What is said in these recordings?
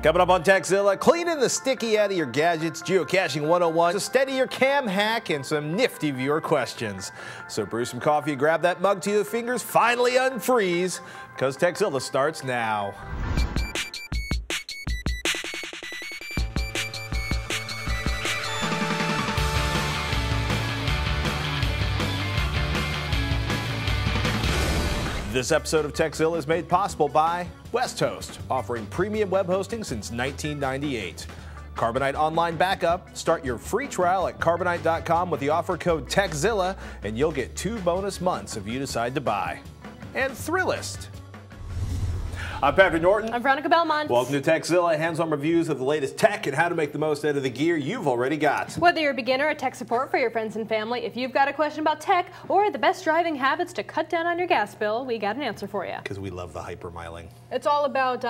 Coming up on Techzilla, cleaning the sticky out of your gadgets, Geocaching 101, a steady your cam hack, and some nifty viewer questions. So brew some coffee, grab that mug till your fingers finally unfreeze, because Techzilla starts now. This episode of Techzilla is made possible by WestHost, offering premium web hosting since 1998. Carbonite Online Backup. Start your free trial at carbonite.com with the offer code Techzilla, and you'll get 2 bonus months if you decide to buy. And Thrillist. I'm Patrick Norton. I'm Veronica Belmont. Welcome to Techzilla, hands-on reviews of the latest tech and how to make the most out of the gear you've already got. Whether you're a beginner or tech support for your friends and family, if you've got a question about tech or the best driving habits to cut down on your gas bill, we got an answer for you. Because we love the hypermiling. It's all about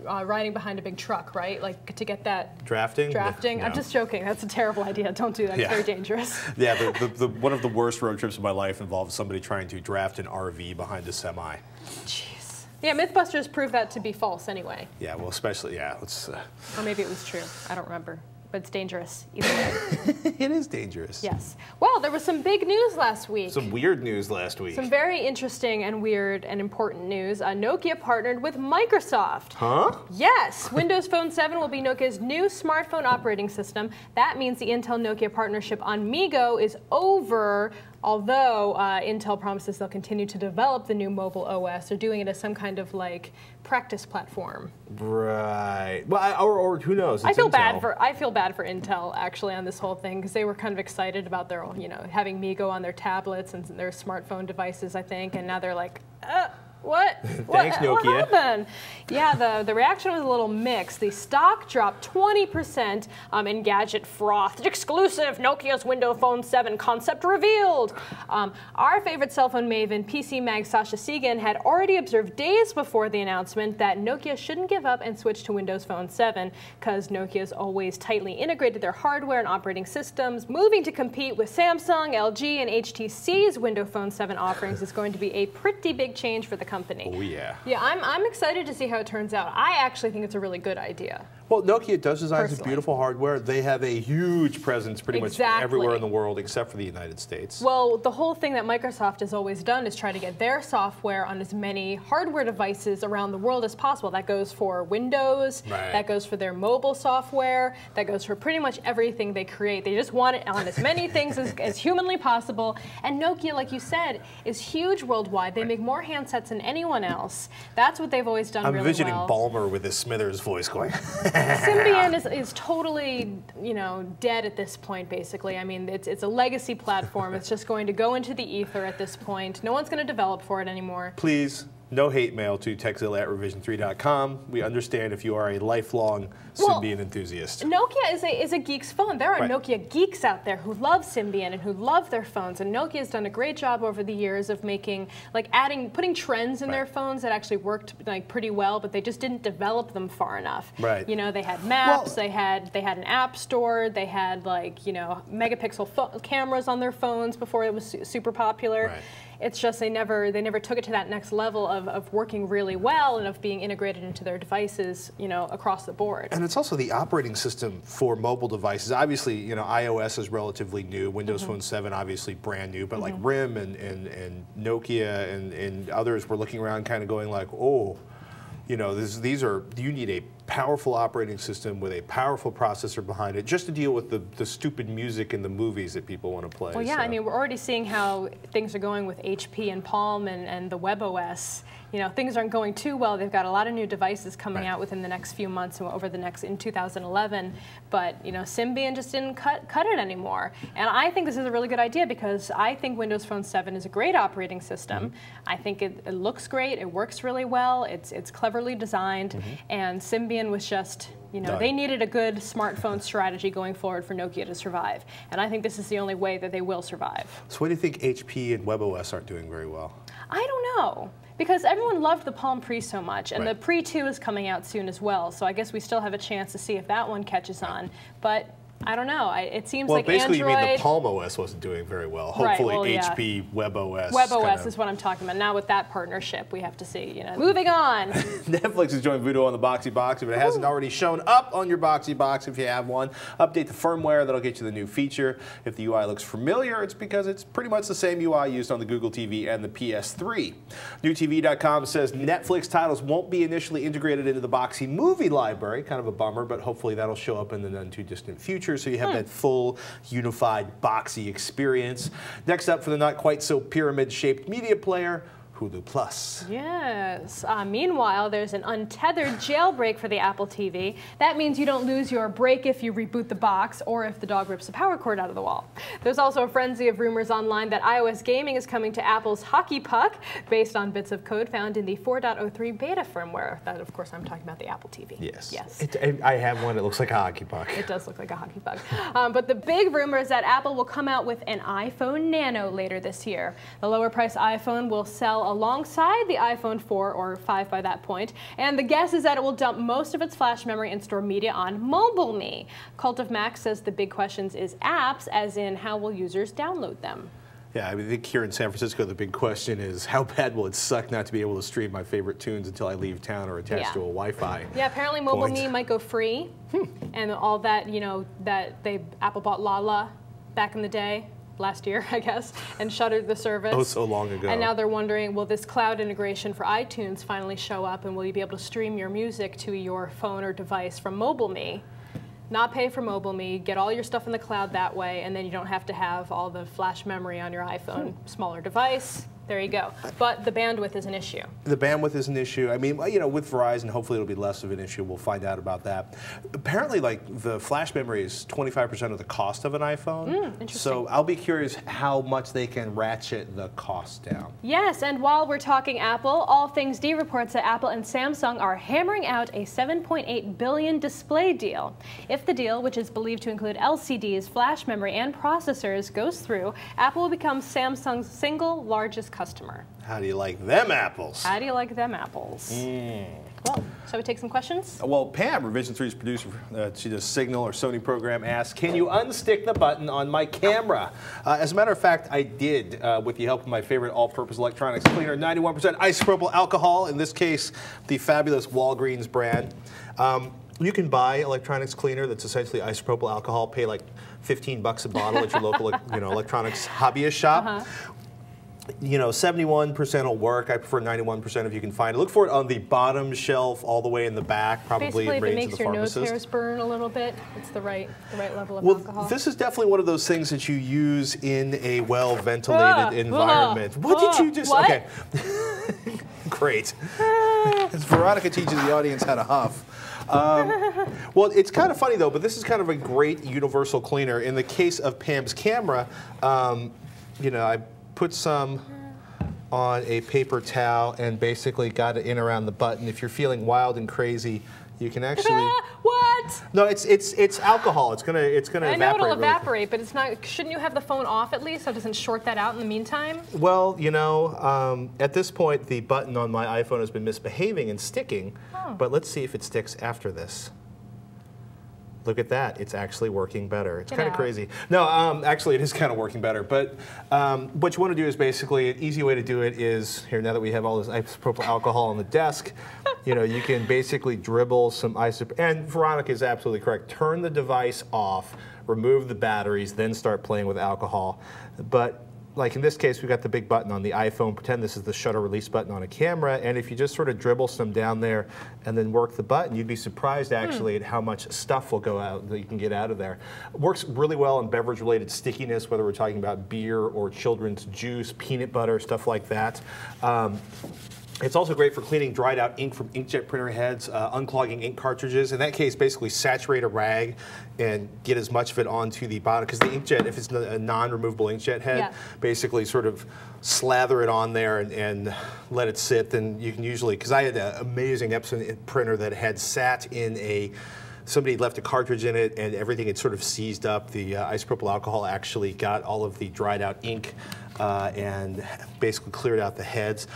riding behind a big truck, right? Like to get that... Drafting? Drafting? No. I'm just joking. That's a terrible idea. Don't do that. It's very dangerous. Yeah, one of the worst road trips of my life involved somebody trying to draft an RV behind a semi. Jeez. Yeah, Mythbusters proved that to be false anyway. Yeah, well, especially, yeah. Let's, or maybe it was true. I don't remember. But it's dangerous either way. It is dangerous. Yes. Well, there was some big news last week. Some weird news last week. Some very interesting and weird and important news. Nokia partnered with Microsoft. Huh? Yes. Windows Phone 7 will be Nokia's new smartphone operating system. That means the Intel-Nokia partnership on MeeGo is over. Although Intel promises they'll continue to develop the new mobile OS, they're doing it as some kind of like practice platform. Right. Well, or who knows? I feel bad for Intel actually on this whole thing because they were kind of excited about their having MeeGo on their tablets and their smartphone devices, I think, and now they're like, what? Thanks, Nokia. What happened? Yeah, the reaction was a little mixed. The stock dropped 20% in gadget froth. Exclusive Nokia's Windows Phone 7 concept revealed. Our favorite cell phone maven, PC Mag Sasha Segan, had already observed days before the announcement that Nokia shouldn't give up and switch to Windows Phone 7 because Nokia's always tightly integrated their hardware and operating systems. Moving to compete with Samsung, LG, and HTC's Windows Phone 7 offerings is going to be a pretty big change for the company. Oh, yeah. Yeah, I'm excited to see how it turns out. I actually think it's a really good idea. Well, Nokia does design some beautiful hardware. They have a huge presence pretty much everywhere in the world except for the United States. Well, the whole thing that Microsoft has always done is try to get their software on as many hardware devices around the world as possible. That goes for Windows, that goes for their mobile software, that goes for pretty much everything they create. They just want it on as many things as humanly possible. And Nokia, like you said, is huge worldwide. They make more handsets than anyone else. That's what they've always done really well. I'm envisioning Ballmer with his Smithers voice going... Symbian is totally, dead at this point, basically. I mean, it's a legacy platform. It's just going to go into the ether at this point. No one's going to develop for it anymore. Please. No hate mail to techzilla@revision3.com. We understand if you are a lifelong Symbian enthusiast. Nokia is a geek's phone. There are Nokia geeks out there who love Symbian and who love their phones. And Nokia has done a great job over the years of making, putting trends in their phones that actually worked pretty well, but they just didn't develop them far enough. Right. They had maps, they had an app store, they had megapixel cameras on their phones before it was super popular. Right. It's just they never took it to that next level of working really well and of being integrated into their devices, across the board. And it's also the operating system for mobile devices. Obviously, iOS is relatively new. Windows Phone 7 obviously brand new, but like RIM and Nokia and others were looking around kind of going like, oh, you need a powerful operating system with a powerful processor behind it just to deal with the stupid music and the movies that people want to play. Well, yeah, I mean, we're already seeing how things are going with HP and Palm and the WebOS. Things aren't going too well. They've got a lot of new devices coming out within the next few months in 2011. But, Symbian just didn't cut it anymore. And I think this is a really good idea because I think Windows Phone 7 is a great operating system. I think it looks great. It works really well. It's cleverly designed. And Symbian was just, they needed a good smartphone strategy going forward for Nokia to survive. And I think this is the only way that they will survive. So why do you think HP and WebOS aren't doing very well? I don't know. Because everyone loved the Palm Pre so much, and the Pre 2 is coming out soon as well, so I guess we still have a chance to see if that one catches on. But I don't know. It seems well, like basically Android... you mean the Palm OS wasn't doing very well. Hopefully HP WebOS. WebOS is what I'm talking about. Now with that partnership, we have to see, you know. Moving on. Netflix has joined Voodoo on the Boxee Box. If it hasn't already shown up on your Boxee Box, if you have one, update the firmware. That'll get you the new feature. If the UI looks familiar, it's because it's pretty much the same UI used on the Google TV and the PS3. NewTV.com says Netflix titles won't be initially integrated into the Boxee movie library. Kind of a bummer, but hopefully that'll show up in the none too distant future, so you have that full unified Boxee experience. Next up, for the not quite so pyramid-shaped media player, Hulu Plus. Yes. Meanwhile, there's an untethered jailbreak for the Apple TV. That means you don't lose your break if you reboot the box or if the dog rips the power cord out of the wall. There's also a frenzy of rumors online that iOS gaming is coming to Apple's Hockey Puck based on bits of code found in the 4.03 beta firmware. That, of course, I'm talking about the Apple TV. Yes. Yes. I have one that looks like a hockey puck. It does look like a hockey puck. But the big rumor is that Apple will come out with an iPhone Nano later this year. The lower price iPhone will sell alongside the iPhone 4 or 5 by that point, and the guess is that it will dump most of its flash memory and store media on MobileMe. Cult of Mac says the big questions is apps, as in how will users download them? Yeah, I think here in San Francisco, the big question is how bad will it suck not to be able to stream my favorite tunes until I leave town or attached to a Wi-Fi? Yeah, apparently MobileMe might go free, and all that, you know, that Apple bought Lala back in the day. Last year, I guess, and shuttered the service. Oh, so long ago. And now they're wondering, will this cloud integration for iTunes finally show up, and will you be able to stream your music to your phone or device from MobileMe? Not pay for MobileMe, get all your stuff in the cloud that way, and then you don't have to have all the flash memory on your iPhone. Smaller device. There you go. But the bandwidth is an issue. The bandwidth is an issue. I mean, you know, with Verizon, hopefully it'll be less of an issue. We'll find out about that. Apparently, like, the flash memory is 25% of the cost of an iPhone. Interesting. So I'll be curious how much they can ratchet the cost down. Yes, and while we're talking Apple, All Things D reports that Apple and Samsung are hammering out a $7.8 billion display deal. If the deal, which is believed to include LCDs, flash memory, and processors, goes through, Apple will become Samsung's single largest customer. How do you like them apples? How do you like them apples? Well, shall we take some questions? Well, Pam, Revision 3's producer, she does Signal or Sony program, asks, can you unstick the button on my camera? As a matter of fact, I did, with the help of my favorite all-purpose electronics cleaner, 91% isopropyl alcohol, in this case, the fabulous Walgreens brand. You can buy electronics cleaner that's essentially isopropyl alcohol, pay like $15 a bottle at your local electronics hobbyist shop. You know, 71% will work. I prefer 91% if you can find it. Look for it on the bottom shelf, all the way in the back. Probably in range of the pharmacist. Basically, if it makes your nose hairs burn a little bit, it's the right level of alcohol. This is definitely one of those things that you use in a well-ventilated environment. What did you just? What? Okay, great. As Veronica teaches the audience how to huff. Well, it's kind of funny though, but this is kind of a great universal cleaner. In the case of Pam's camera, you know, I put some on a paper towel and basically got it in around the button. If you're feeling wild and crazy, you can actually. What? No, it's alcohol. It's gonna evaporate. I know it'll evaporate, but it's not. Shouldn't you have the phone off at least so it doesn't short that out in the meantime? Well, you know, at this point the button on my iPhone has been misbehaving and sticking. But let's see if it sticks after this. Look at that. It's actually working better. It's kind of crazy. No, actually, it is kind of working better. But what you want to do is basically, an easy way to do it is, here, now that we have all this isopropyl alcohol on the desk, you know, you can basically dribble some isopropyl. And Veronica is absolutely correct. Turn the device off, remove the batteries, then start playing with alcohol. But like in this case, we've got the big button on the iPhone. Pretend this is the shutter release button on a camera. And if you just sort of dribble some down there and then work the button, you'd be surprised actually at how much stuff will go out that you can get out of there. It works really well in beverage-related stickiness, whether we're talking about beer or children's juice, peanut butter, stuff like that. It's also great for cleaning dried out ink from inkjet printer heads, unclogging ink cartridges. In that case, basically saturate a rag and get as much of it onto the bottom. Because the inkjet, if it's a non-removable inkjet head, basically sort of slather it on there and let it sit. Then you can usually, because I had an amazing Epson printer that had sat in a, somebody left a cartridge in it and everything had sort of seized up. The isopropyl alcohol actually got all of the dried out ink and basically cleared out the heads.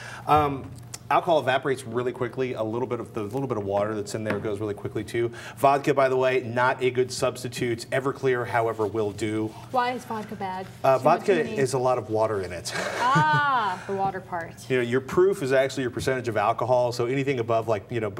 Alcohol evaporates really quickly. A little bit of water that's in there goes really quickly too. Vodka, by the way, not a good substitute. Everclear, however, will do. Why is vodka bad? Vodka is a lot of water in it. Ah, the water part. You know, your proof is actually your percentage of alcohol. So anything above, like, you know,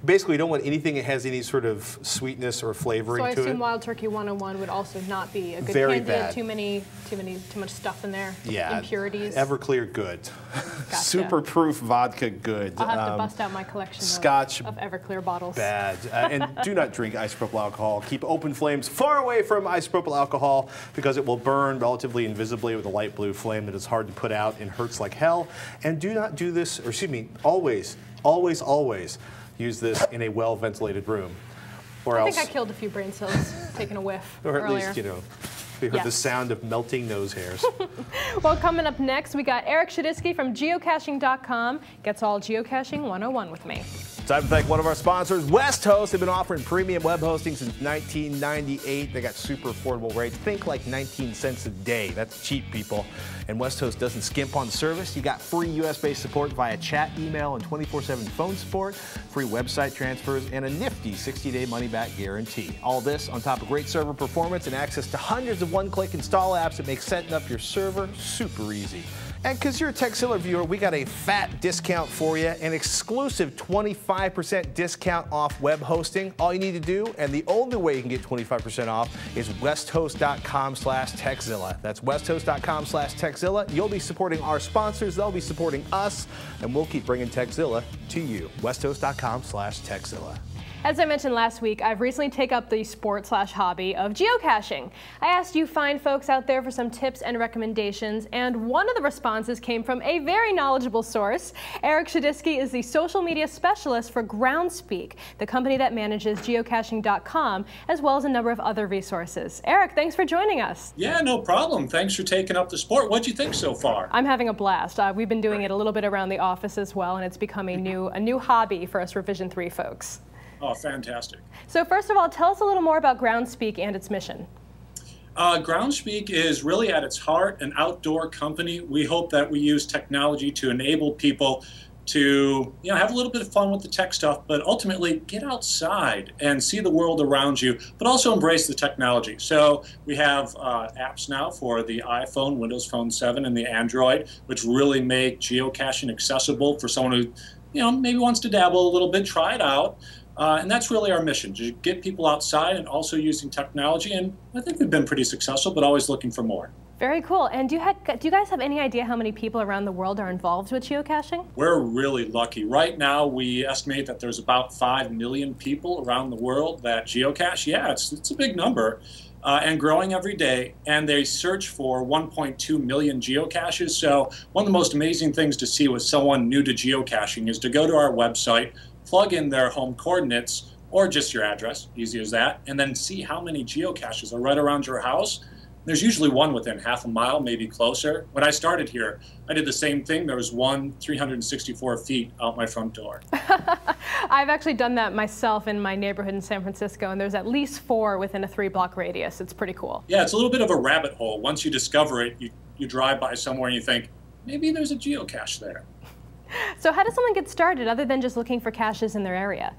basically you don't want anything that has any sort of sweetness or flavoring to it. So I assume Wild Turkey 101 would also not be a good Very candidate. bad. Too much stuff in there. Yeah. Impurities. Everclear, good. Gotcha. Super proof vodka, good. I'll have to bust out my collection Scotch, of Everclear bottles. Bad. And do not drink isopropyl alcohol. Keep open flames far away from isopropyl alcohol because it will burn relatively invisibly with a light blue flame that is hard to put out and hurts like hell. And do not do this, or excuse me, always use this in a well-ventilated room. Or else, I think I killed a few brain cells taking a whiff or at earlier. least, you know, we heard the sound of melting nose hairs. Well, coming up next, we got Eric Shadisky from Geocaching.com. Gets all Geocaching 101 with me. Time to thank one of our sponsors, West Host. They've been offering premium web hosting since 1998. They got super affordable rates. Think like 19 cents a day. That's cheap, people. And West Host doesn't skimp on service. You got free US-based support via chat, email, and 24/7 phone support, free website transfers, and a nifty 60-day money-back guarantee. All this on top of great server performance and access to hundreds of one-click install apps that make setting up your server super easy. And because you're a TechZilla viewer, we got a fat discount for you, an exclusive 25% discount off web hosting. All you need to do, and the only way you can get 25% off, is westhost.com/TechZilla. That's westhost.com/TechZilla. You'll be supporting our sponsors, they'll be supporting us, and we'll keep bringing TechZilla to you. westhost.com/TechZilla. As I mentioned last week, I've recently taken up the sport/hobby of geocaching. I asked you fine folks out there for some tips and recommendations, and one of the responses came from a very knowledgeable source. Eric Shadisky is the social media specialist for Groundspeak, the company that manages geocaching.com, as well as a number of other resources. Eric, thanks for joining us. Yeah, no problem. Thanks for taking up the sport. What'd you think so far? I'm having a blast. We've been doing it a little bit around the office as well, and it's become a new hobby for us Revision 3 folks. Oh, fantastic. So first of all, tell us a little more about Groundspeak and its mission. Groundspeak is really at its heart an outdoor company. We hope that we use technology to enable people to have a little bit of fun with the tech stuff, but ultimately get outside and see the world around you, but also embrace the technology. So we have apps now for the iPhone, Windows Phone 7, and the Android, which really make geocaching accessible for someone who maybe wants to dabble a little bit, try it out. And that's really our mission, to get people outside and also using technology. And I think we've been pretty successful, but always looking for more. Very cool. And do you guys have any idea how many people around the world are involved with geocaching? We're really lucky. Right now, we estimate that there's about 5 million people around the world that geocache. Yeah, it's a big number. And growing every day, and they search for 1.2 million geocaches. So one of the most amazing things to see with someone new to geocaching is to go to our website, plug in their home coordinates, or just your address, easy as that, and then see how many geocaches are right around your house. There's usually one within half a mile, maybe closer. When I started here, I did the same thing. There was one 364 feet out my front door. I've actually done that myself in my neighborhood in San Francisco, and there's at least 4 within a 3-block radius. It's pretty cool. Yeah, it's a little bit of a rabbit hole. Once you discover it, you drive by somewhere and you think, maybe there's a geocache there. So how does someone get started other than just looking for caches in their area?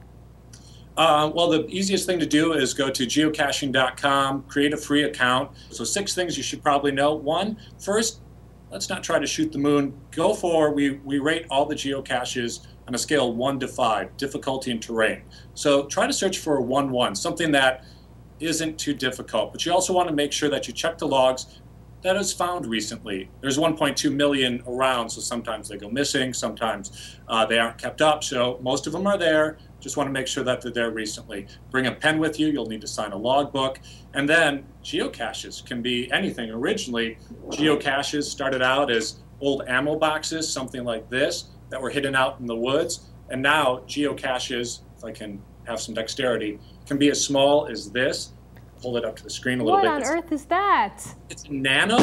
Well, the easiest thing to do is go to geocaching.com, create a free account. So 6 things you should probably know. 1, first, let's not try to shoot the moon. Go for, we rate all the geocaches on a scale of 1 to 5, difficulty and terrain. So try to search for a 1-1, something that isn't too difficult. But you also want to make sure that you check the logs that is found recently. There's 1.2 million around, so sometimes they go missing, sometimes they aren't kept up. So most of them are there. Just want to make sure that they're there recently. Bring a pen with you. You'll need to sign a logbook. And then geocaches can be anything. Originally, geocaches started out as old ammo boxes, something like this, that were hidden out in the woods. And now geocaches, if I can have some dexterity, can be as small as this. Hold it up to the screen a little bit. What on earth is that? It's a nano.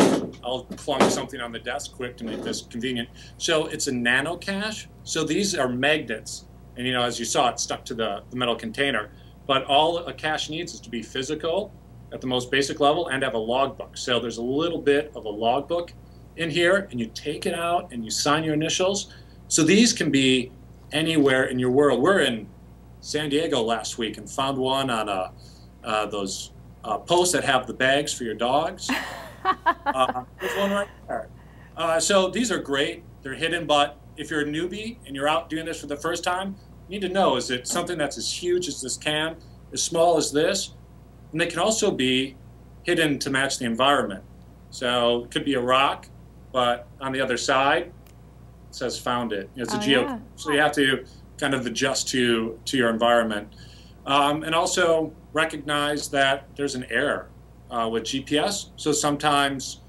I'll plunk something on the desk quick to make this convenient. So it's a nano cache. So these are magnets. And as you saw, it's stuck to the metal container. But all a cache needs is to be physical at the most basic level and have a logbook. So there's a little bit of a logbook in here, and you take it out and you sign your initials. So these can be anywhere in your world. We're in San Diego last week and found one on those posts that have the bags for your dogs. There's one right there. So these are great. They're hidden, but if you're a newbie and you're out doing this for the first time, you need to know, is it something that's as huge as this can, as small as this? And they can also be hidden to match the environment. So it could be a rock, but on the other side, it says found it. It's a yeah. So you have to kind of adjust to your environment. And also recognize that there's an error with GPS. So sometimes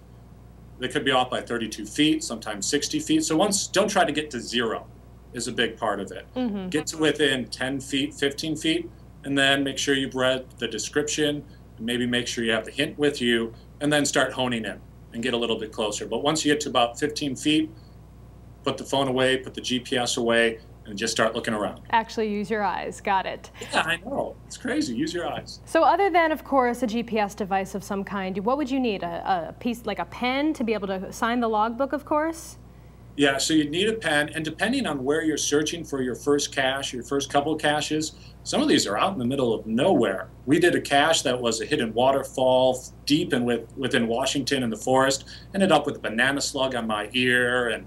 they could be off by 32 feet, sometimes 60 feet. So don't try to get to 0 is a big part of it. Mm-hmm. Get to within 10 feet, 15 feet, and then make sure you've read the description, and maybe make sure you have the hint with you, and then start honing in and get a little bit closer. But once you get to about 15 feet, put the phone away, put the GPS away, and just start looking around. Actually use your eyes. Got it. Yeah, I know. It's crazy. Use your eyes. So other than, of course, a GPS device of some kind, what would you need? A piece, like a pen to be able to sign the logbook, of course? Yeah, so you'd need a pen, and depending on where you're searching for your first cache, your first couple of caches, some of these are out in the middle of nowhere. We did a cache that was a hidden waterfall deep within Washington in the forest, ended up with a banana slug on my ear and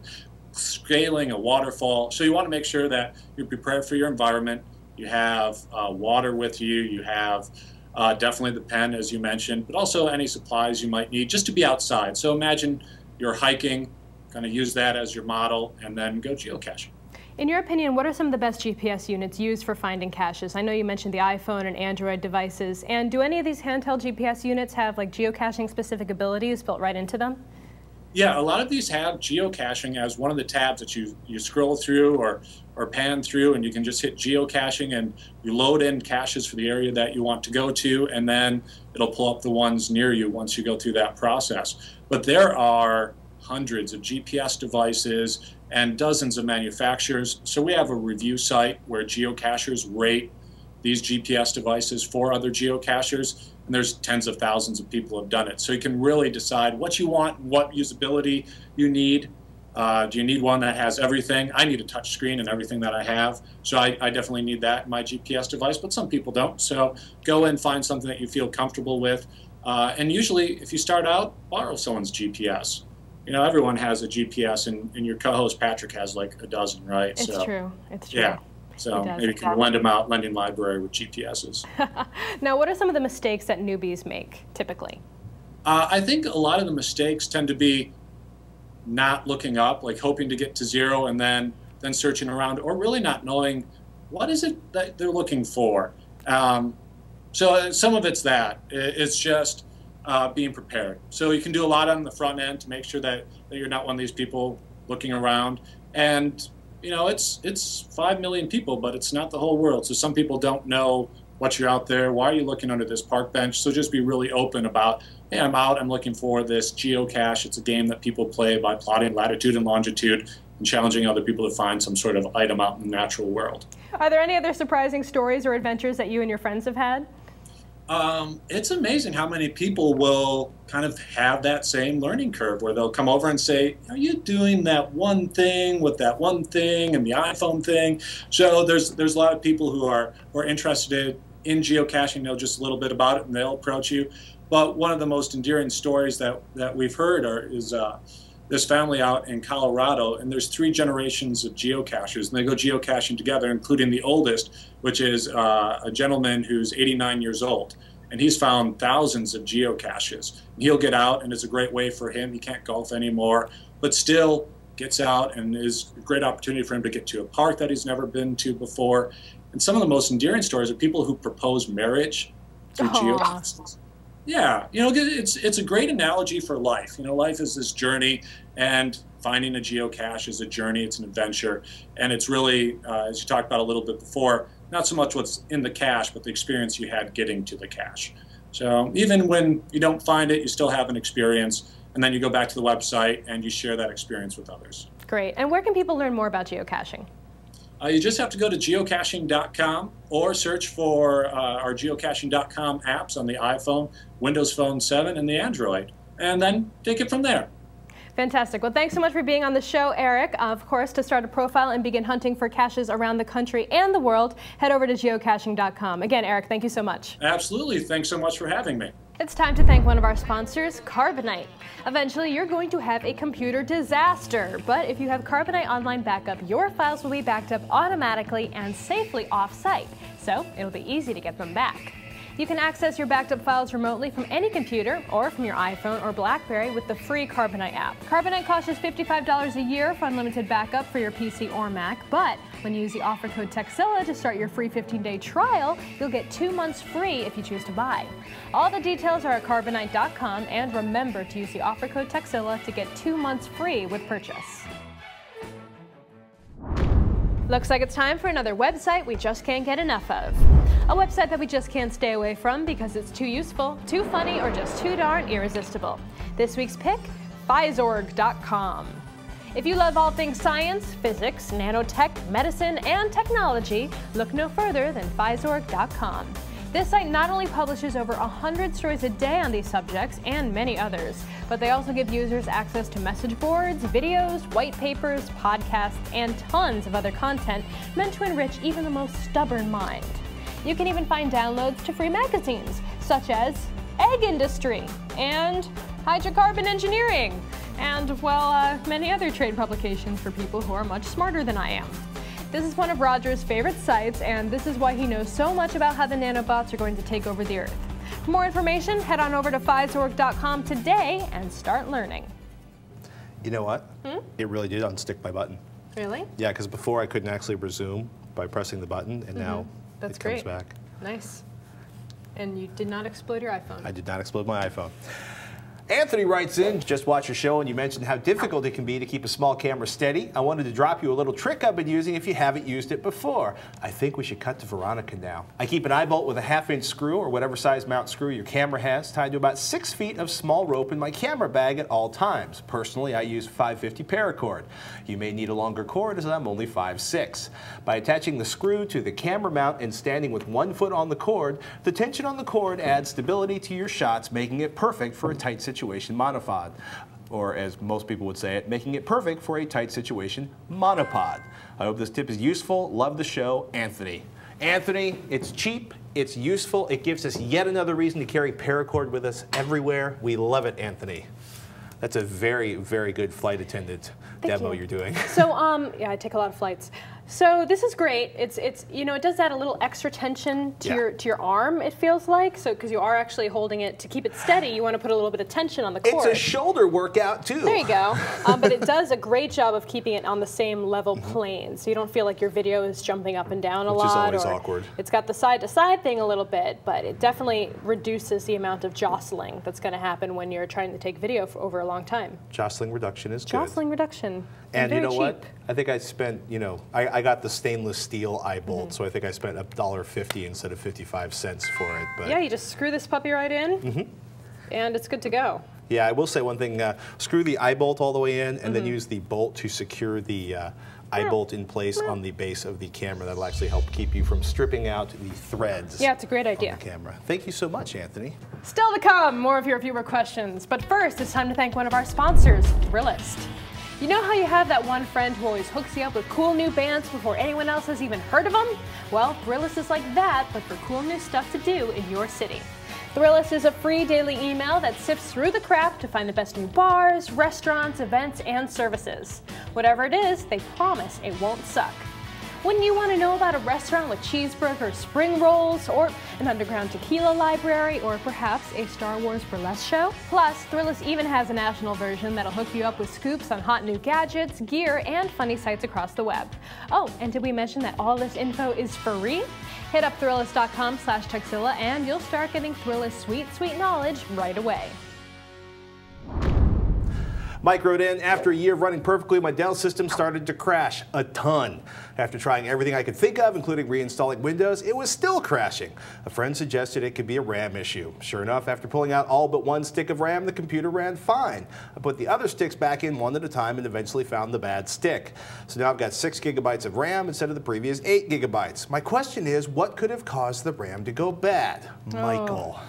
scaling a waterfall. So you want to make sure that you're prepared for your environment. You have water with you. You have definitely the pen, as you mentioned, but also any supplies you might need just to be outside. So imagine you're hiking, kind of use that as your model, and then go geocaching. In your opinion, what are some of the best GPS units used for finding caches? I know you mentioned the iPhone and Android devices. And do any of these handheld GPS units have like geocaching specific abilities built right into them? Yeah, a lot of these have geocaching as one of the tabs that you scroll through or pan through, and you can just hit geocaching and you load in caches for the area that you want to go to, and then it'll pull up the ones near you once you go through that process. But there are hundreds of GPS devices and dozens of manufacturers. So we have a review site where geocachers rate these GPS devices for other geocachers, and there's tens of thousands of people have done it. So you can really decide what you want, what usability you need. Do you need one that has everything? I need a touch screen and everything that I have, so I definitely need that in my GPS device, but some people don't. So go and find something that you feel comfortable with. And usually, if you start out, borrow someone's GPS. You know, everyone has a GPS, and your co-host Patrick has like a dozen, right? It's true. It's true. Yeah. So maybe you can lend them out, lending library with GPSs. Now, what are some of the mistakes that newbies make typically? I think a lot of the mistakes tend to be not looking up, like hoping to get to 0 and then searching around, or really not knowing what is it that they're looking for. So some of it's that. It's just being prepared. So you can do a lot on the front end to make sure that you're not one of these people looking around. And you know, it's 5 million people, but it's not the whole world. So some people don't know what you're out there. Why are you looking under this park bench? So just be really open about, hey, I'm out, I'm looking for this geocache. It's a game that people play by plotting latitude and longitude and challenging other people to find some sort of item out in the natural world. Are there any other surprising stories or adventures that you and your friends have had? It's amazing how many people will kind of have that same learning curve where they'll come over and say, are you doing that one thing with that one thing and the iPhone thing? So there's a lot of people who are interested in geocaching, know just a little bit about it, and they'll approach you. But one of the most endearing stories that we've heard is this family out in Colorado, and there's 3 generations of geocachers, and they go geocaching together, including the oldest, which is a gentleman who's 89 years old. And he's found thousands of geocaches. And he'll get out, and it's a great way for him. He can't golf anymore, but still gets out, and is a great opportunity for him to get to a park that he's never been to before. And some of the most endearing stories are people who propose marriage through geocaches. Yeah, you know, it's a great analogy for life. You know, life is this journey, and finding a geocache is a journey. It's an adventure, and it's really, as you talked about a little bit before, not so much what's in the cache, but the experience you had getting to the cache. So even when you don't find it, you still have an experience, and then you go back to the website and you share that experience with others. Great. And where can people learn more about geocaching? You just have to go to geocaching.com or search for our geocaching.com apps on the iPhone, Windows Phone 7, and the Android, and then take it from there. Fantastic. Well, thanks so much for being on the show, Eric. Of course, to start a profile and begin hunting for caches around the country and the world, head over to geocaching.com. Again, Eric, thank you so much. Absolutely. Thanks so much for having me. It's time to thank one of our sponsors, Carbonite. Eventually, you're going to have a computer disaster, but if you have Carbonite Online Backup, your files will be backed up automatically and safely off-site, so it'll be easy to get them back. You can access your backed up files remotely from any computer or from your iPhone or BlackBerry with the free Carbonite app. Carbonite costs just $55 a year for unlimited backup for your PC or Mac, but when you use the offer code TEXILA to start your free 15-day trial, you'll get 2 months free if you choose to buy. All the details are at carbonite.com, and remember to use the offer code TEXILA to get 2 months free with purchase. Looks like it's time for another website we just can't get enough of. A website that we just can't stay away from because it's too useful, too funny, or just too darn irresistible. This week's pick, Pfizercom. If you love all things science, physics, nanotech, medicine, and technology, look no further than Pfizercom. This site not only publishes over 100 stories a day on these subjects and many others, but they also give users access to message boards, videos, white papers, podcasts, and tons of other content meant to enrich even the most stubborn mind. You can even find downloads to free magazines, such as Egg Industry and Hydrocarbon Engineering, and, well, many other trade publications for people who are much smarter than I am. This is one of Roger's favorite sites, and this is why he knows so much about how the nanobots are going to take over the Earth. For more information, head on over to Pfizercom today and start learning. You know what? It really did unstick my button. Really? Yeah, because before I couldn't actually resume by pressing the button, and now That's it comes great. back. Nice. And you did not explode your iPhone. I did not explode my iPhone. Anthony writes in, just watched your show and you mentioned how difficult it can be to keep a small camera steady. I wanted to drop you a little trick I've been using if you haven't used it before. I think we should cut to Veronica now. I keep an eye bolt with a 1/2-inch screw or whatever size mount screw your camera has tied to about 6 feet of small rope in my camera bag at all times. Personally, I use 550 paracord. You may need a longer cord as I'm only 5'6". By attaching the screw to the camera mount and standing with 1 foot on the cord, the tension on the cord adds stability to your shots, making it perfect for a tight situation monopod, or as most people would say it, making it perfect for a tight situation monopod. I hope this tip is useful. Love the show, Anthony. Anthony, it's cheap, it's useful, it gives us yet another reason to carry paracord with us everywhere. We love it, Anthony. That's a very, very good flight attendant demo you're doing. So, yeah, I take a lot of flights. So this is great. It's you know, it does add a little extra tension to your arm, it feels like. So because you are actually holding it to keep it steady, you want to put a little bit of tension on the cord. It's a shoulder workout too. There you go. But it does a great job of keeping it on the same level plane, so you don't feel like your video is jumping up and down a lot. Which is always awkward. It's got the side-to-side thing a little bit, but it definitely reduces the amount of jostling that's going to happen when you're trying to take video for over a long time. Jostling reduction is good. Jostling reduction. And you know cheap. what? I think I spent, you know, I got the stainless steel eye bolt, so I think I spent $1.50 instead of 55 cents for it. But yeah, you just screw this puppy right in, and it's good to go. Yeah, I will say one thing, screw the eye bolt all the way in, and then use the bolt to secure the eye bolt in place on the base of the camera. That'll actually help keep you from stripping out the threads. Yeah, it's a great idea. On the camera. Thank you so much, Anthony. Still to come, more of your viewer questions. But first, it's time to thank one of our sponsors, Thrillist. You know how you have that one friend who always hooks you up with cool new bands before anyone else has even heard of them? Well, Thrillist is like that, but for cool new stuff to do in your city. Thrillist is a free daily email that sifts through the crap to find the best new bars, restaurants, events, and services. Whatever it is, they promise it won't suck. Wouldn't you want to know about a restaurant with cheeseburger spring rolls, or an underground tequila library, or perhaps a Star Wars burlesque show? Plus, Thrillist even has a national version that'll hook you up with scoops on hot new gadgets, gear, and funny sites across the web. Oh, and did we mention that all this info is free? Hit up Thrillist.com/Tuxilla and you'll start getting Thrillist sweet, sweet knowledge right away. Mike wrote in, after a year of running perfectly, my Dell system started to crash a ton. After trying everything I could think of, including reinstalling Windows, it was still crashing. A friend suggested it could be a RAM issue. Sure enough, after pulling out all but one stick of RAM, the computer ran fine. I put the other sticks back in one at a time and eventually found the bad stick. So now I've got 6 gigabytes of RAM instead of the previous 8 gigabytes. My question is, what could have caused the RAM to go bad? Michael.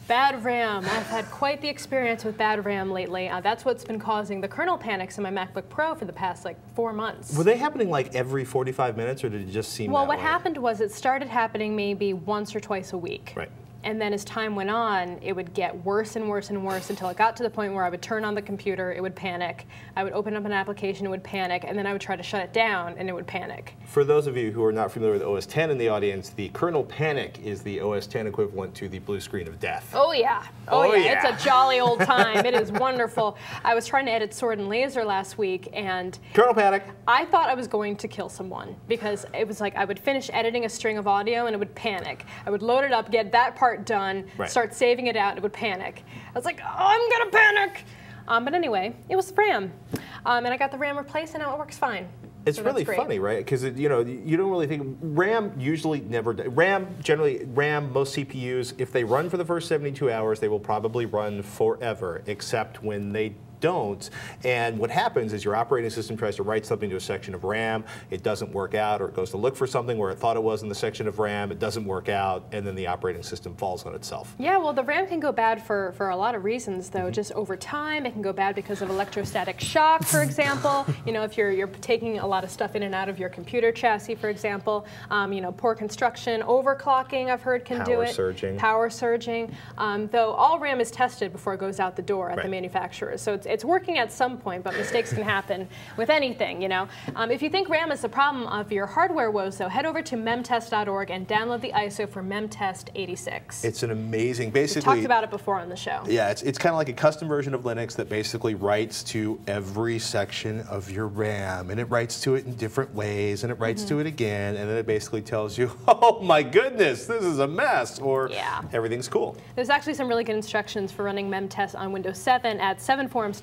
Bad RAM. I've had quite the experience with bad RAM lately. That's what's been causing the kernel panics in my MacBook Pro for the past like 4 months. Were they happening like every 45 minutes, or did it just seem Well, that what way? happened was it started happening maybe once or twice a week. Right. And then as time went on, it would get worse and worse and worse until it got to the point where I would turn on the computer, it would panic. I would open up an application, it would panic, and then I would try to shut it down, and it would panic. For those of you who are not familiar with OS X in the audience, the kernel panic is the OS X equivalent to the blue screen of death. Oh yeah. Oh, yeah. It's a jolly old time. It is wonderful. I was trying to edit Sword and Laser last week, and Kernel panic. I thought I was going to kill someone because it was like I would finish editing a string of audio and it would panic. I would load it up, get that part done, Right. start saving it out, and it would panic. I was like, oh, I'm gonna panic. But anyway, it was RAM, and I got the RAM replaced, and now it works fine. It's So really that's great. funny, right? Because you don't really think RAM usually never. RAM, most CPUs, if they run for the first 72 hours, they will probably run forever, except when they don't. And what happens is your operating system tries to write something to a section of RAM, it doesn't work out, or it goes to look for something where it thought it was in the section of RAM, it doesn't work out, and then the operating system falls on itself. Yeah, well, the RAM can go bad for a lot of reasons, though. Mm-hmm. Just over time, it can go bad because of electrostatic shock, for example. If you're taking a lot of stuff in and out of your computer chassis, for example. Poor construction, overclocking, I've heard can do Power it. surging. Power surging. Though all RAM is tested before it goes out the door at the Right. manufacturers, so it's working at some point, but mistakes can happen with anything. If you think RAM is the problem of your hardware woes, though, head over to memtest.org and download the ISO for memtest 86. It's an amazing, We basically. talked about it before on the show. Yeah, it's kind of like a custom version of Linux that basically writes to every section of your RAM, and it writes to it in different ways, and it writes to it again, and then it basically tells you, oh my goodness, this is a mess, or Yeah. everything's cool. There's actually some really good instructions for running memtest on Windows 7 at 7forums.com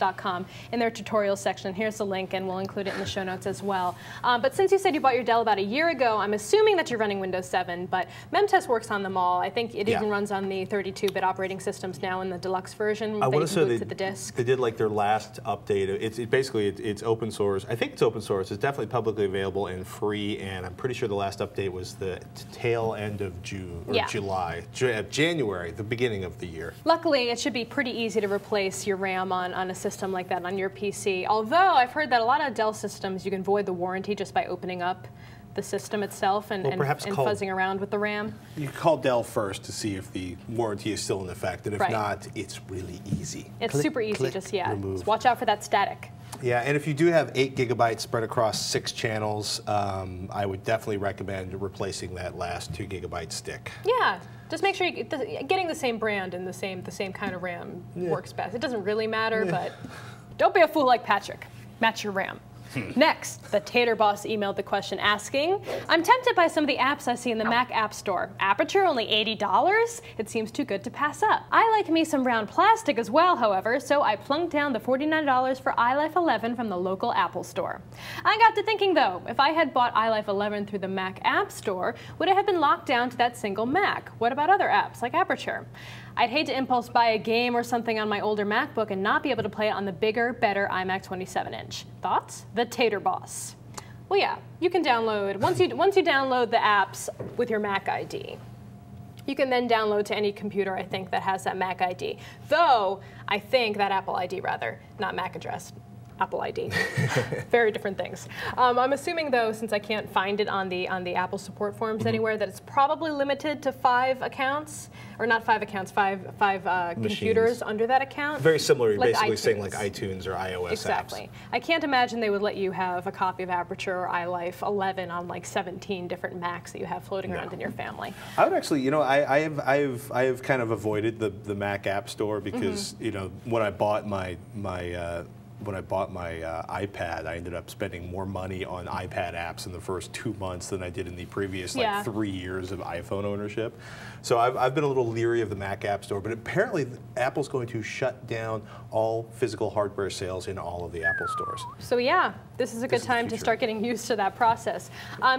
in their tutorial section. Here's the link, and we'll include it in the show notes as well. But since you said you bought your Dell about a year ago, I'm assuming that you're running Windows 7, but memtest works on them all. I think it even runs on the 32-bit operating systems now in the deluxe version. I want to say boot to the disk. they did like their last update. It's open source. I think it's open source. It's definitely publicly available and free, and I'm pretty sure the last update was the tail end of June or July, January, the beginning of the year. Luckily, it should be pretty easy to replace your RAM on a system like that on your PC. Although I've heard that a lot of Dell systems, you can void the warranty just by opening up the system itself and fuzzing around with the RAM. You can call Dell first to see if the warranty is still in effect, and if Right. not, it's really easy. It's Click, super easy, click, just remove. watch out for that static. Yeah, and if you do have 8 gigabytes spread across 6 channels, I would definitely recommend replacing that last 2 gigabyte stick. Yeah, just make sure getting the same brand and the same kind of RAM works best. It doesn't really matter, but don't be a fool like Patrick. Match your RAM. Next, the Tater Boss emailed the question asking, I'm tempted by some of the apps I see in the Mac App Store. Aperture, only $80? It seems too good to pass up. I like me some round plastic as well, however, so I plunked down the $49 for iLife 11 from the local Apple Store. I got to thinking though, if I had bought iLife 11 through the Mac App Store, would it have been locked down to that single Mac? What about other apps like Aperture? I'd hate to impulse buy a game or something on my older MacBook and not be able to play it on the bigger, better iMac 27-inch. Thoughts? The Tater Boss. Well, yeah, you can download, once you download the apps with your Mac ID, you can then download to any computer, I think, that has that Mac ID. Though, I think that Apple ID, rather, not Mac address. Apple ID. Very different things. I'm assuming, though, since I can't find it on the Apple support forums anywhere, that it's probably limited to 5 accounts, or not 5 accounts, five computers under that account. Very similar, like basically iTunes. saying like iTunes or iOS Exactly. apps. I can't imagine they would let you have a copy of Aperture or iLife 11 on like 17 different Macs that you have floating around in your family. I would actually, I've kind of avoided the Mac App Store because when I bought my iPad, I ended up spending more money on iPad apps in the first 2 months than I did in the previous 3 years of iPhone ownership. So I've been a little leery of the Mac App Store, but apparently Apple's going to shut down all physical hardware sales in all of the Apple stores. So yeah, this is a good time to start getting used to that process.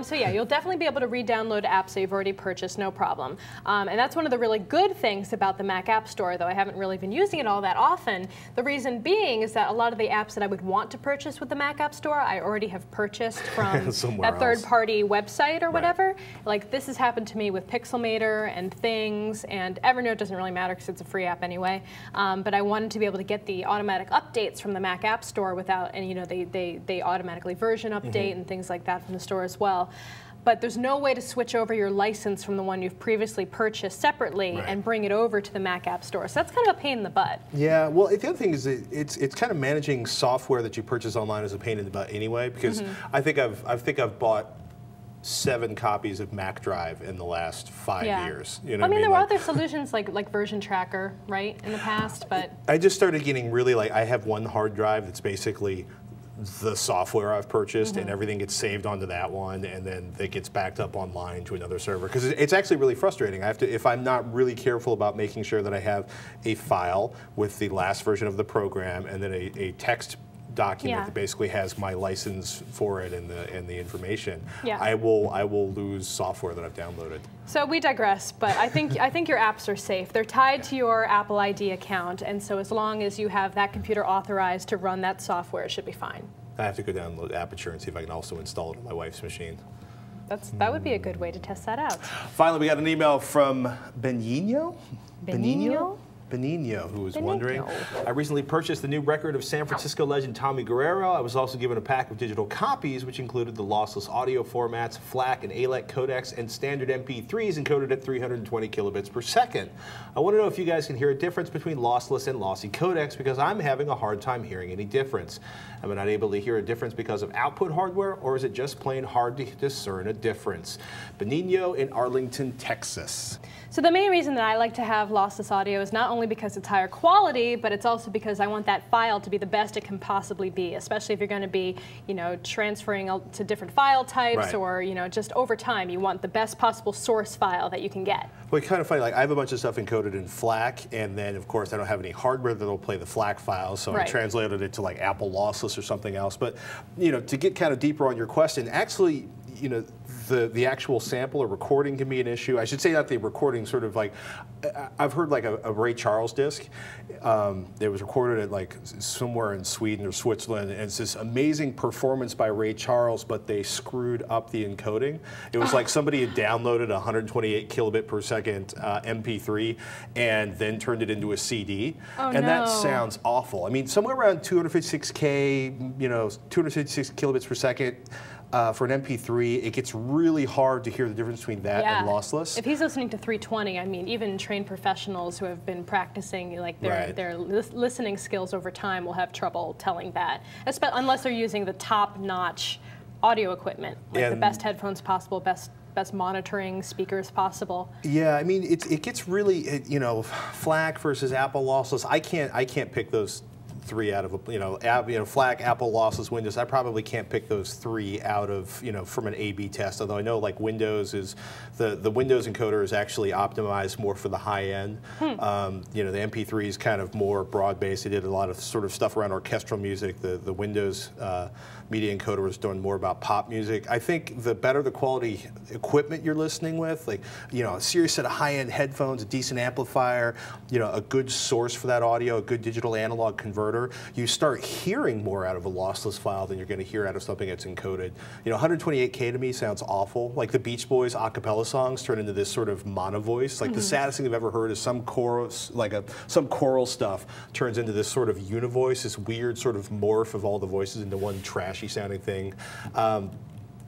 So yeah, you'll definitely be able to re-download apps that you've already purchased, no problem. And that's one of the really good things about the Mac App Store, though I haven't really been using it all that often. The reason being is that a lot of the apps that I would want to purchase with the Mac App Store, I already have purchased from that else. third-party website or whatever. Like this has happened to me with Pixelmator and Things, and Evernote doesn't really matter because it's a free app anyway. But I wanted to be able to get the automatic updates from the Mac App Store without, and you know, they automatically version update and things like that from the store as well. But there's no way to switch over your license from the one you've previously purchased separately and bring it over to the Mac App Store. So that's kind of a pain in the butt. Yeah, well, the other thing is it's kind of managing software that you purchase online is a pain in the butt anyway, because I think I've bought 7 copies of Mac Drive in the last 5 years. You know I mean, there were like, other solutions like Version Tracker, right, in the past, but I just started getting really like, I have one hard drive that's basically the software I've purchased, and everything gets saved onto that one, and then it gets backed up online to another server. Because it's actually really frustrating. I have to, if I'm not really careful about making sure that I have a file with the last version of the program, and then a text document that basically has my license for it and the information, I will lose software that I've downloaded. So we digress, but I think your apps are safe. They're tied to your Apple ID account, and so as long as you have that computer authorized to run that software, it should be fine. I have to go download Aperture and see if I can also install it on my wife's machine. That would be a good way to test that out. Finally, we got an email from Benigno, who was wondering, I recently purchased the new record of San Francisco legend Tommy Guerrero. I was also given a pack of digital copies, which included the lossless audio formats, FLAC and ALEC codecs, and standard MP3s encoded at 320 kilobits per second. I want to know if you guys can hear a difference between lossless and lossy codecs, because I'm having a hard time hearing any difference. Am I not able to hear a difference because of output hardware, or is it just plain hard to discern a difference? Benigno in Arlington, Texas. So the main reason that I like to have lossless audio is not only because it's higher quality, but it's also because I want that file to be the best it can possibly be, especially if you're going to be, you know, transferring to different file types or, you know, just over time, you want the best possible source file that you can get. Well, it's kind of funny, like I have a bunch of stuff encoded in FLAC, and then of course I don't have any hardware that'll play the FLAC files, so I translated it to like Apple lossless or something else. But, you know, to get kind of deeper on your question, actually, you know, the actual sample or recording can be an issue. I should say that the recording sort of like, I've heard like a Ray Charles disc. It was recorded at like somewhere in Sweden or Switzerland, and it's this amazing performance by Ray Charles, but they screwed up the encoding. It was like somebody had downloaded a 128 kilobit per second MP3 and then turned it into a CD. And that sounds awful. I mean, somewhere around 256K, you know, 256 kilobits per second. For an MP3, it gets really hard to hear the difference between that and lossless. If he's listening to 320, I mean, even trained professionals who have been practicing like their listening skills over time will have trouble telling that, unless they're using the top-notch audio equipment, like the best headphones possible, best monitoring speakers possible. Yeah, I mean, it gets really, you know, FLAC versus Apple lossless. I can't pick those 3 out of, you know, FLAC, Apple lossless, Windows. I probably can't pick those 3 out of, you know, from an A/B test. Although I know like Windows is the Windows encoder is actually optimized more for the high end. You know, the MP3 is kind of more broad based. They did a lot of sort of stuff around orchestral music. The Windows media encoder was doing more about pop music. I think the better the quality equipment you're listening with, like, you know, a serious set of high-end headphones, a decent amplifier, you know, a good source for that audio, a good digital analog converter, you start hearing more out of a lossless file than you're going to hear out of something that's encoded. You know, 128K to me sounds awful. Like the Beach Boys a cappella songs turn into this sort of mono voice. Like the saddest thing I've ever heard is some chorus, like some choral stuff turns into this sort of univoice, this weird sort of morph of all the voices into one trashy sounding thing.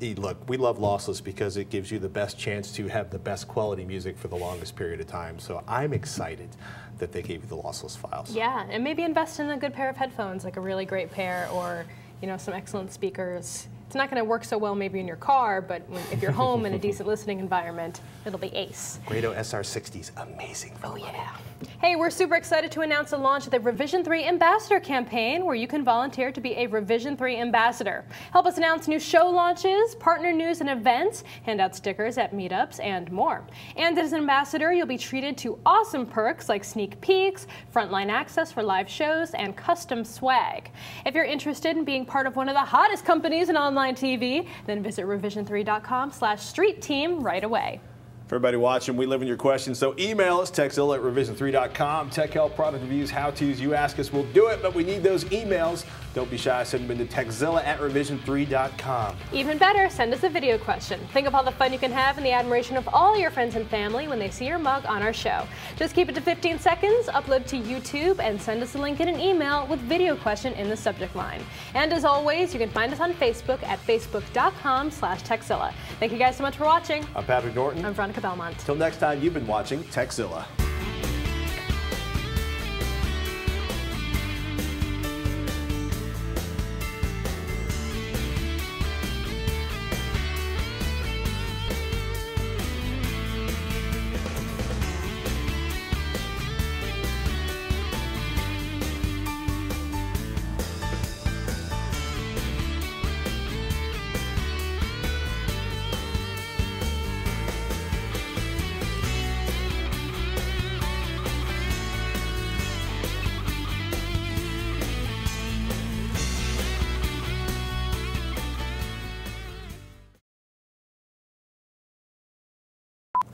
Look, we love lossless because it gives you the best chance to have the best quality music for the longest period of time. So I'm excited that they gave you the lossless files. Yeah, and maybe invest in a good pair of headphones, like a really great pair, or, you know, some excellent speakers. It's not going to work so well maybe in your car, but if you're home in a decent listening environment, it'll be ace. Grado SR60's amazing. Oh yeah. Hey, we're super excited to announce the launch of the Revision 3 Ambassador campaign, where you can volunteer to be a Revision 3 ambassador. Help us announce new show launches, partner news and events, hand out stickers at meetups, and more. And as an ambassador, you'll be treated to awesome perks like sneak peeks, frontline access for live shows, and custom swag. If you're interested in being part of one of the hottest companies in online TV, then visit revision3.com/street team right away. For everybody watching, we live in your questions, so email us, techzilla at revision3.com. Tech help, product reviews, how-tos, you ask us, we'll do it, but we need those emails. Don't be shy, send them into techzilla at revision3.com. Even better, send us a video question. Think of all the fun you can have and the admiration of all your friends and family when they see your mug on our show. Just keep it to 15 seconds, upload to YouTube, and send us a link in an email with video question in the subject line. And as always, you can find us on Facebook at facebook.com/techzilla. Thank you guys so much for watching. I'm Patrick Norton. I'm Veronica Belmont. Till next time, you've been watching Techzilla.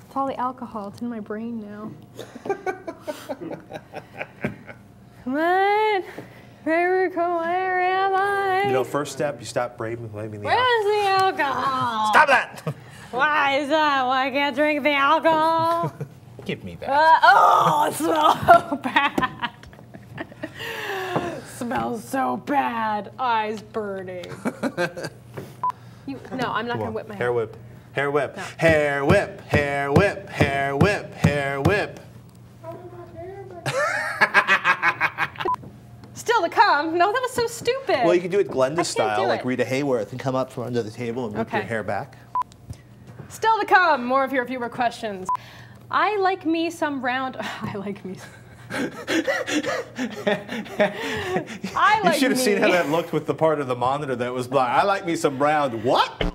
It's all the alcohol. It's in my brain now. Come on. Veronica, where am I? You know, first step, you stop blaming the alcohol. Where's the alcohol? Stop that! Why is that? Why I can't drink the alcohol? Give me that. Oh, it smells so bad. Smells so bad. Eyes burning. No, I'm not going to whip my hair. Hair whip. Hair whip. No. Hair whip. Hair whip. Hair whip. Hair whip. Still to come. No, that was so stupid. Well, you can do it Glenda do style, like it. Rita Hayworth, and come up from under the table and whip your Okay. hair back. Still to come. More of your viewer questions. I like me some round. I like me. You should have seen how that looked with the part of the monitor that was blind. I like me some round. What?